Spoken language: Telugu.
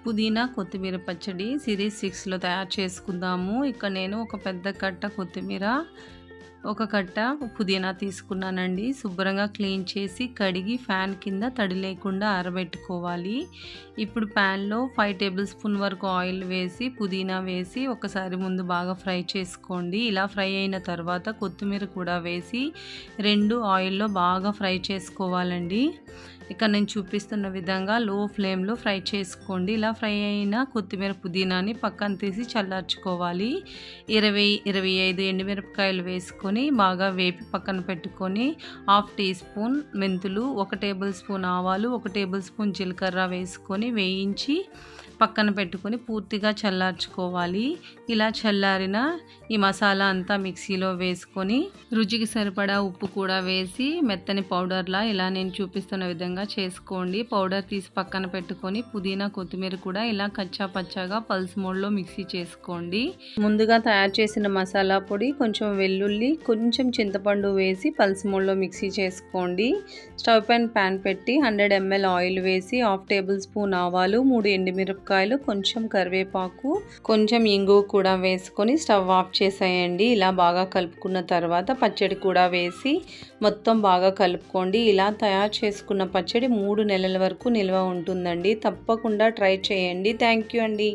పుదీనా కొత్తిమీర పచ్చడి సిరీస్ 6లో తయారు చేసుకుందాము. ఇక్కడ నేను ఒక పెద్ద కట్ట కొత్తిమీర, ఒక కట్ట పుదీనా తీసుకున్నానండి. శుభ్రంగా క్లీన్ చేసి కడిగి ఫ్యాన్ కింద తడి లేకుండా ఆరబెట్టుకోవాలి. ఇప్పుడు ప్యాన్లో 5 టేబుల్ స్పూన్ వరకు ఆయిల్ వేసి పుదీనా వేసి ఒకసారి ముందు బాగా ఫ్రై చేసుకోండి. ఇలా ఫ్రై అయిన తర్వాత కొత్తిమీర కూడా వేసి రెండు ఆయిల్లో బాగా ఫ్రై చేసుకోవాలండి. ఇక్కడ నేను చూపిస్తున్న విధంగా లో ఫ్లేమ్లో ఫ్రై చేసుకోండి. ఇలా ఫ్రై అయిన కొత్తిమీర పుదీనాని పక్కన తీసి చల్లార్చుకోవాలి. 20-25 ఎండుమిరపకాయలు వేసుకొని బాగా వేపి పక్కన పెట్టుకొని 1/2 టీ స్పూన్ మెంతులు, 1 టేబుల్ స్పూన్ ఆవాలు, 1 టేబుల్ స్పూన్ జీలకర్ర వేసుకొని వేయించి పక్కన పెట్టుకొని పూర్తిగా చల్లార్చుకోవాలి. ఇలా చల్లారిన ఈ మసాలా అంతా మిక్సీలో వేసుకొని రుచికి సరిపడా ఉప్పు కూడా వేసి మెత్తని పౌడర్లా ఇలా నేను చూపిస్తున్న విధంగా చేసుకోండి. పౌడర్ తీసి పక్కన పెట్టుకొని పుదీనా కొత్తిమీర కూడా ఇలా కచ్చా పచ్చాగా పల్స్ మోడ్లో మిక్సీ చేసుకోండి. ముందుగా తయారు చేసిన మసాలా పొడి, కొంచెం వెల్లుల్లి, కొంచెం చింతపండు వేసి పల్స్ మోడ్లో మిక్సీ చేసుకోండి. స్టవ్ పైన ప్యాన్ పెట్టి 100 ml ఆయిల్ వేసి 1/2 టేబుల్ స్పూన్ ఆవాలు, 3 ఎండుమిరపకాయలు, కొంచెం కరివేపాకు, కొంచెం ఇంగువ కూడా వేసుకొని స్టవ్ ఆఫ్ చేసేయండి. ఇలా బాగా కలుపుకున్న తర్వాత పచ్చడి కూడా వేసి మొత్తం బాగా కలుపుకోండి. ఇలా తయారు చేసుకున్న పచ్చడి 3 నెలల వరకు నిల్వ ఉంటుందండి. తప్పకుండా ట్రై చేయండి. థ్యాంక్ యూ అండి.